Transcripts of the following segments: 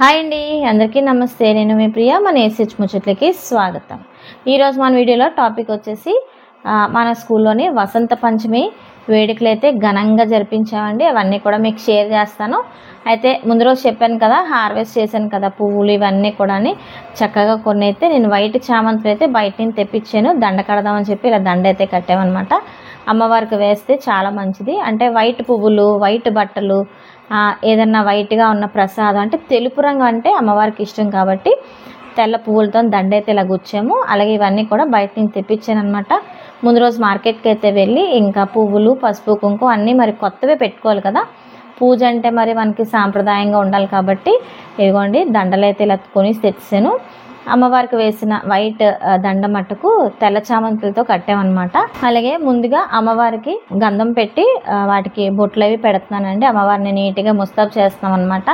Hi అండి, అందరికీ నమస్తే. నేను మీ ప్రియ. మన ఏసీహెచ్ ముచ్చట్లకి స్వాగతం. ఈరోజు మన వీడియోలో టాపిక్ వచ్చేసి మన స్కూల్లోని వసంత పంచమి వేడుకలు అయితే ఘనంగా జరిపించామండి. అవన్నీ కూడా మీకు షేర్ చేస్తాను. అయితే ముందు రోజు చెప్పాను కదా, హార్వెస్ట్ చేశాను కదా పువ్వులు ఇవన్నీ కూడా చక్కగా కొన్ని అయితే నేను వైట్ చామంతులు అయితే బయట నుంచి తెప్పించాను. దండ కడదామని చెప్పి ఇలా దండ అయితే కట్టామన్నమాట. అమ్మవారికి వేస్తే చాలా మంచిది. అంటే వైట్ పువ్వులు, వైట్ బట్టలు, ఏదన్నా వైట్గా ఉన్న ప్రసాదం అంటే తెలుపు రంగు అంటే అమ్మవారికి ఇష్టం కాబట్టి తెల్ల పువ్వులతో దండ అయితే ఇలా గుచ్చాము. అలాగే ఇవన్నీ కూడా బయట నుంచి తెప్పించాను అనమాట. ముందు రోజు మార్కెట్కి అయితే వెళ్ళి ఇంకా పువ్వులు, పసుపు, కుంకుమ అన్నీ మరి కొత్తవే పెట్టుకోవాలి కదా. పూజ అంటే మరి మనకి సాంప్రదాయంగా ఉండాలి కాబట్టి ఇదిగోండి దండలు అయితే ఇలా కొని తెచ్చాను. అమ్మవారికి వేసిన వైట్ దండ మట్టుకు తెల్ల చామంతులతో కట్టామన్నమాట. అలాగే ముందుగా అమ్మవారికి గంధం పెట్టి వాటికి బొట్లు అవి పెడుతున్నానండి. అమ్మవారిని నీట్గా ముస్తాబు చేస్తున్నాం అనమాట.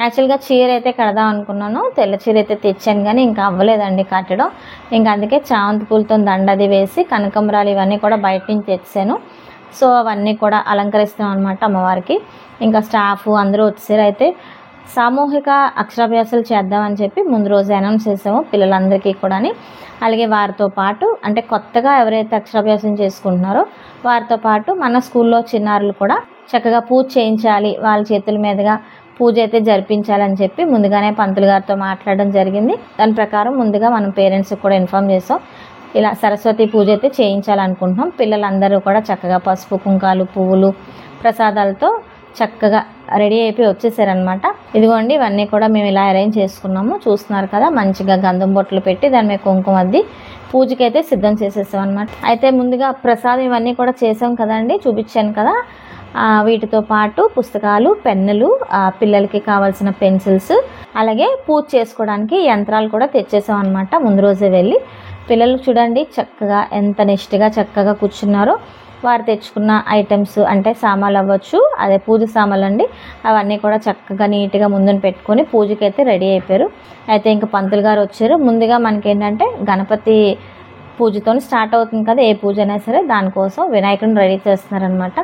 యాక్చువల్గా చీర అయితే కడదాం అనుకున్నాను, తెల్ల చీర అయితే తెచ్చాను కానీ ఇంకా అవ్వలేదండి కట్టడం. ఇంకా అందుకే చామంతి పూలతో దండ అది వేసి కనకంబరాలు ఇవన్నీ కూడా బయట నుంచి తెచ్చాను. సో అవన్నీ కూడా అలంకరిస్తాం అనమాట అమ్మవారికి. ఇంకా స్టాఫ్ అందరూ వచ్చేసారు. అయితే సామూహిక అక్షరాభ్యాసాలు చేద్దామని చెప్పి ముందు రోజు అనౌన్స్ చేసాము పిల్లలందరికీ కూడా. అలాగే వారితో పాటు అంటే కొత్తగా ఎవరైతే అక్షరాభ్యాసం చేసుకుంటున్నారో వారితో పాటు మన స్కూల్లో చిన్నారులు కూడా చక్కగా పూజ చేయించాలి, వాళ్ళ చేతుల మీదుగా పూజ అయితే జరిపించాలని చెప్పి ముందుగానే పంతులు గారితో మాట్లాడడం జరిగింది. దాని ప్రకారం ముందుగా మనం పేరెంట్స్కి కూడా ఇన్ఫామ్ చేసాం. ఇలా సరస్వతి పూజ అయితే చేయించాలనుకుంటున్నాం. పిల్లలందరూ కూడా చక్కగా పసుపు, కుంకాలు, పువ్వులు, ప్రసాదాలతో చక్కగా రెడీ అయిపోయి వచ్చేసారనమాట. ఇదిగోండి ఇవన్నీ కూడా మేము ఇలా అరేంజ్ చేసుకున్నాము. చూస్తున్నారు కదా, మంచిగా గంధం బొట్లు పెట్టి దాని మీద కుంకుమ అద్ది పూజకైతే సిద్ధం చేసేసాం అనమాట. అయితే ముందుగా ప్రసాదం ఇవన్నీ కూడా చేసాం కదండి, చూపించాను కదా. వీటితో పాటు పుస్తకాలు, పెన్నులు, పిల్లలకి కావాల్సిన పెన్సిల్స్, అలాగే పూజ చేసుకోవడానికి యంత్రాలు కూడా తెచ్చేసాం అనమాట. ముందు రోజే వెళ్ళి పిల్లలు చూడండి చక్కగా ఎంత నిష్ఠగా చక్కగా కూర్చున్నారో. వారు తెచ్చుకున్న ఐటమ్స్ అంటే సామాన్లు అవ్వచ్చు, అదే పూజ సామాన్లు అండి, అవన్నీ కూడా చక్కగా నీట్గా ముందుని పెట్టుకొని పూజకైతే రెడీ అయిపోయారు. అయితే ఇంకా పంతులు గారు వచ్చారు. ముందుగా మనకేంటంటే గణపతి పూజతో స్టార్ట్ అవుతుంది కదా, ఏ పూజ అయినా సరే దానికోసం వినాయకుడిని రెడీ చేస్తున్నారనమాట.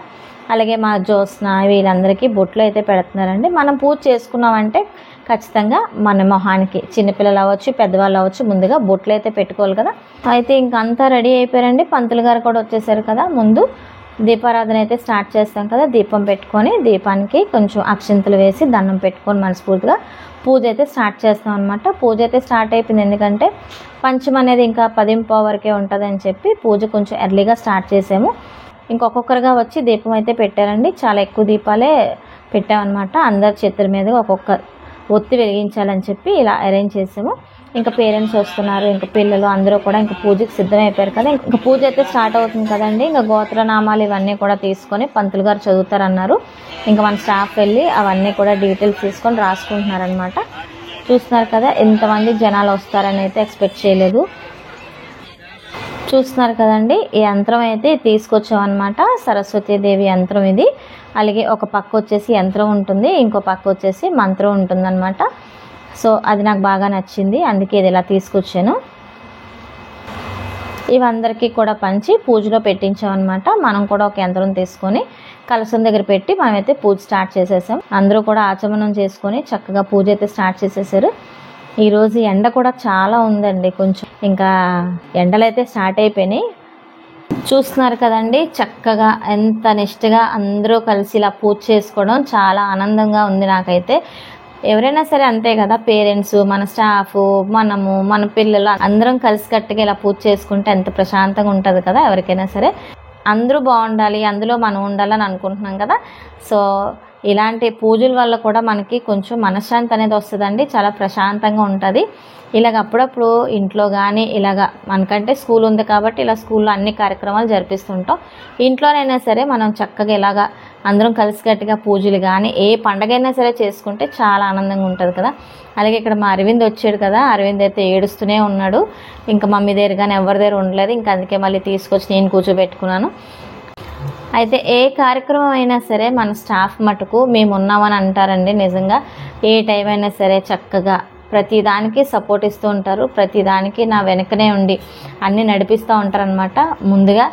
అలాగే మా జ్యోత్స్న వీళ్ళందరికీ బొట్లు అయితే పెడుతున్నారండి. మనం పూజ చేసుకున్నామంటే ఖచ్చితంగా మన మొహానికి చిన్నపిల్లలు అవ్వచ్చు, పెద్దవాళ్ళు అవ్వచ్చు, ముందుగా బొట్లు అయితే పెట్టుకోవాలి కదా. అయితే ఇంకంతా రెడీ అయిపోయారండి. పంతులు గారు కూడా వచ్చేసారు కదా. ముందు దీపారాధన అయితే స్టార్ట్ చేస్తాం కదా, దీపం పెట్టుకొని దీపానికి కొంచెం అక్షింతలు వేసి దండం పెట్టుకొని మనస్ఫూర్తిగా పూజ అయితే స్టార్ట్ చేస్తాం అనమాట. పూజ అయితే స్టార్ట్ అయిపోయింది, ఎందుకంటే పంచం అనేది ఇంకా 10:15 వరకే ఉంటుంది అని చెప్పి పూజ కొంచెం ఎర్లీగా స్టార్ట్ చేసాము. ఇంకొకరుగా వచ్చి దీపం అయితే పెట్టారండి. చాలా ఎక్కువ దీపాలే పెట్టామన్నమాట. అందరి చేతుల మీద ఒక్కొక్క ఒత్తి వెలిగించాలని చెప్పి ఇలా అరేంజ్ చేసాము. ఇంకా పేరెంట్స్ వస్తున్నారు, ఇంకా పిల్లలు అందరూ కూడా ఇంకా పూజకి సిద్ధమైపోయారు కదా. ఇంకా పూజ అయితే స్టార్ట్ అవుతుంది కదండి. ఇంకా గోత్రనామాలు ఇవన్నీ కూడా తీసుకొని పంతులు గారు చదువుతారన్నారు. ఇంకా మన స్టాఫ్ వెళ్ళి అవన్నీ కూడా డీటెయిల్స్ తీసుకొని రాసుకుంటున్నారనమాట. చూస్తున్నారు కదా ఎంతమంది జనాలు వస్తారని అయితే ఎక్స్పెక్ట్ చేయలేదు. చూస్తున్నారు కదండి, ఈ యంత్రం అయితే తీసుకొచ్చామన్నమాట. సరస్వతీదేవి యంత్రం ఇది. అలాగే ఒక పక్క వచ్చేసి యంత్రం ఉంటుంది, ఇంకో పక్క వచ్చేసి మంత్రం ఉంటుందన్నమాట. సో అది నాకు బాగా నచ్చింది, అందుకే ఇది ఇలా తీసుకొచ్చాను. ఇవందరికీ కూడా పంచి పూజలో పెట్టించామన్నమాట. మనం కూడా ఒక యంత్రం తీసుకొని కలశం దగ్గర పెట్టి మనమైతే పూజ స్టార్ట్ చేసేసాం. అందరూ కూడా ఆచమనం చేసుకొని చక్కగా పూజ అయితే స్టార్ట్ చేసేసారు. ఈరోజు ఎండ కూడా చాలా ఉందండి, కొంచెం ఇంకా ఎండలు అయితే స్టార్ట్ అయిపోయినాయి. చూస్తున్నారు కదండి చక్కగా ఎంత నిష్ఠగా అందరూ కలిసి ఇలా పూజ చేసుకోవడం చాలా ఆనందంగా ఉంది నాకైతే. ఎవరైనా సరే అంతే కదా, పేరెంట్స్, మన స్టాఫ్, మనము, మన పిల్లలు అందరం కలిసికట్టుగా ఇలా పూజ చేసుకుంటే ఎంత ప్రశాంతంగా ఉంటుంది కదా. ఎవరికైనా సరే అందరూ బాగుండాలి, అందులో మనం ఉండాలని అనుకుంటున్నాం కదా. సో ఇలాంటి పూజల వల్ల కూడా మనకి కొంచెం మనశ్శాంతి అనేది వస్తుందండి, చాలా ప్రశాంతంగా ఉంటుంది. ఇలాగ అప్పుడప్పుడు ఇంట్లో కానీ ఇలాగ మనకంటే స్కూల్ ఉంది కాబట్టి ఇలా స్కూల్లో అన్ని కార్యక్రమాలు జరిపిస్తుంటాం. ఇంట్లోనైనా సరే మనం చక్కగా ఇలాగ అందరం కలిసికట్టుగా పూజలు కానీ ఏ పండగైనా సరే చేసుకుంటే చాలా ఆనందంగా ఉంటుంది కదా. అలాగే ఇక్కడ మా అరవింద్ వచ్చాడు కదా, అరవింద్ అయితే ఏడుస్తూనే ఉన్నాడు. ఇంకా మమ్మీ దగ్గర కానీ ఎవరి దగ్గర ఉండలేదు, ఇంకా అందుకే మళ్ళీ తీసుకొచ్చి నేను కూర్చోబెట్టుకున్నాను. అయితే ఏ కార్యక్రమం అయినా సరే మన స్టాఫ్ మటుకు మేము ఉన్నామని అంటారండి. నిజంగా ఏ టైం అయినా సరే చక్కగా ప్రతిదానికి సపోర్ట్ ఇస్తూ ఉంటారు, ప్రతిదానికి నా వెనకనే ఉండి అన్నీ నడిపిస్తూ ఉంటారనమాట. ముందుగా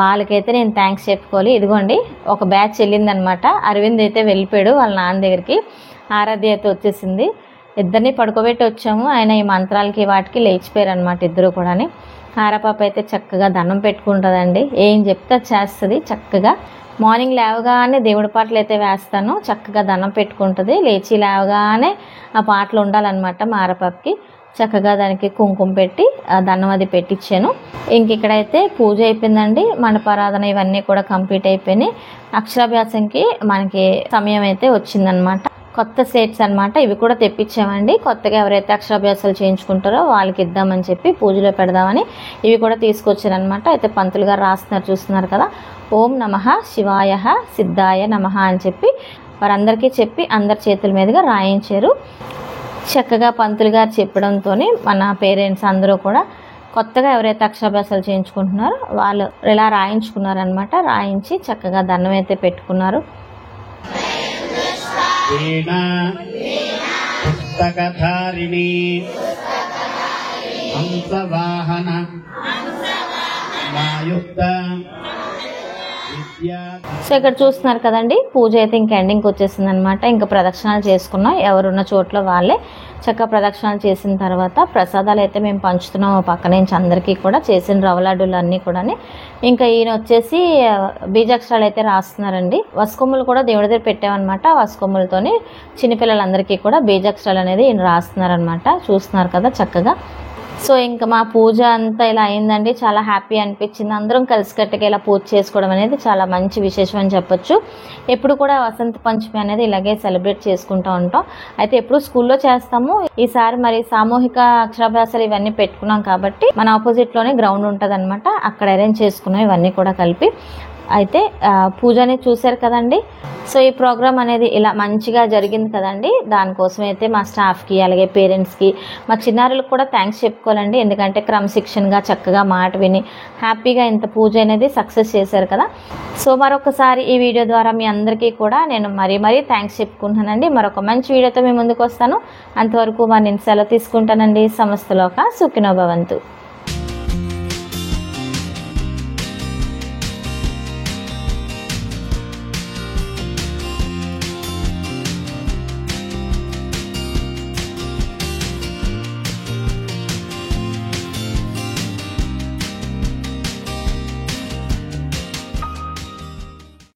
వాళ్ళకైతే నేను థ్యాంక్స్ చెప్పుకోవాలి. ఇదిగోండి ఒక బ్యాచ్ వెళ్ళిందనమాట. అరవింద్ అయితే వెళ్ళిపోయాడు వాళ్ళ నాన్న దగ్గరికి. ఆరాధ్య అయితే వచ్చేసింది. ఇద్దరిని పడుకోబెట్టి వచ్చాము. ఆయన ఈ మంత్రాలకి వాటికి లేచిపోయారు అనమాట ఇద్దరు కూడా. హారపాప అయితే చక్కగా దండం పెట్టుకుంటుందండి. ఏం చెప్తే చేస్తుంది చక్కగా. మార్నింగ్ లేవగానే దేవుడి పాటలు అయితే వేస్తాను, చక్కగా దండం పెట్టుకుంటుంది. లేచి లేవగానే ఆ పాటలు ఉండాలన్నమాట మా హారపాపకి. చక్కగా దానికి కుంకుమ పెట్టి దండం అది పెట్టించాను. ఇంక ఇక్కడైతే పూజ అయిపోయిందండి. మండపారాధన ఇవన్నీ కూడా కంప్లీట్ అయిపోయినాయి. అక్షరాభ్యాసంకి మనకి సమయం అయితే వచ్చిందనమాట. కొత్త సెట్స్ అనమాట, ఇవి కూడా తెప్పించామండి. కొత్తగా ఎవరైతే అక్షరాభ్యాసాలు చేయించుకుంటారో వాళ్ళకి ఇద్దామని చెప్పి పూజలో పెడదామని ఇవి కూడా తీసుకొచ్చారనమాట. అయితే పంతులు గారు రాస్తున్నారు, చూస్తున్నారు కదా. ఓం నమః శివాయ సిద్ధాయ నమః అని చెప్పి వారందరికీ చెప్పి అందరి చేతుల మీదుగా రాయించారు. చక్కగా పంతులు గారు చెప్పడంతో మన పేరెంట్స్ అందరూ కూడా కొత్తగా ఎవరైతే అక్షరాభ్యాసాలు చేయించుకుంటున్నారో వాళ్ళు ఇలా రాయించుకున్నారనమాట. రాయించి చక్కగా దండం అయితే పెట్టుకున్నారు. పుస్తకధారిణి హంసవాహన వాయుక్త. సో ఇక్కడ చూస్తున్నారు కదండి, పూజ అయితే ఇంక ఎండింగ్కి వచ్చేసింది అనమాట. ఇంకా ప్రదక్షిణాలు చేసుకున్నాం, ఎవరున్న చోట్ల వాళ్ళే చక్కగా ప్రదక్షిణాలు చేసిన తర్వాత ప్రసాదాలు అయితే మేము పంచుతున్నాం పక్క నుంచి అందరికీ కూడా. చేసిన రవ్వ లడ్డూలు అన్నీ కూడా. ఇంకా ఈయన వచ్చేసి బీజాక్షరాలు అయితే రాస్తున్నారండి. వసుకొమ్ములు కూడా దేవుడి దగ్గర పెట్టామన్నమాట. వసుకొమ్ములతోని చిన్నపిల్లలందరికీ కూడా బీజాక్షరాలు అనేది ఈయన రాస్తున్నారనమాట. చూస్తున్నారు కదా చక్కగా. సో ఇంకా మా పూజ అంతా ఇలా అయిందండి. చాలా హ్యాపీ అనిపించింది. అందరం కలిసికట్టుగా ఇలా పూజ చేసుకోవడం అనేది చాలా మంచి విశేషం అని చెప్పొచ్చు. ఎప్పుడు కూడా వసంత పంచమి అనేది ఇలాగే సెలబ్రేట్ చేసుకుంటూ ఉంటాం. అయితే ఎప్పుడు స్కూల్లో చేస్తాము, ఈసారి మరి సామూహిక అక్షరాభ్యాసాలు ఇవన్నీ పెట్టుకున్నాం కాబట్టి మన ఆపోజిట్లోనే గ్రౌండ్ ఉంటుంది అనమాట. అక్కడ అరేంజ్ చేసుకున్నాం ఇవన్నీ కూడా కలిపి. అయితే పూజని చూశారు కదండి. సో ఈ ప్రోగ్రామ్ అనేది ఇలా మంచిగా జరిగింది కదండి. దానికోసం అయితే మా స్టాఫ్కి అలాగే పేరెంట్స్కి మా చిన్నారులకు కూడా థ్యాంక్స్ చెప్పుకోవాలండి. ఎందుకంటే క్రమశిక్షణగా చక్కగా మాట విని హ్యాపీగా ఇంత పూజ అనేది సక్సెస్ చేశారు కదా. సో మరొకసారి ఈ వీడియో ద్వారా మీ అందరికీ కూడా నేను మరీ థ్యాంక్స్ చెప్పుకుంటున్నానండి. మరొక మంచి వీడియోతో మీ ముందుకు వస్తాను. అంతవరకు మరి నేను సెలవు తీసుకుంటానండి. సమస్తలోక సుఖినో భవంతు.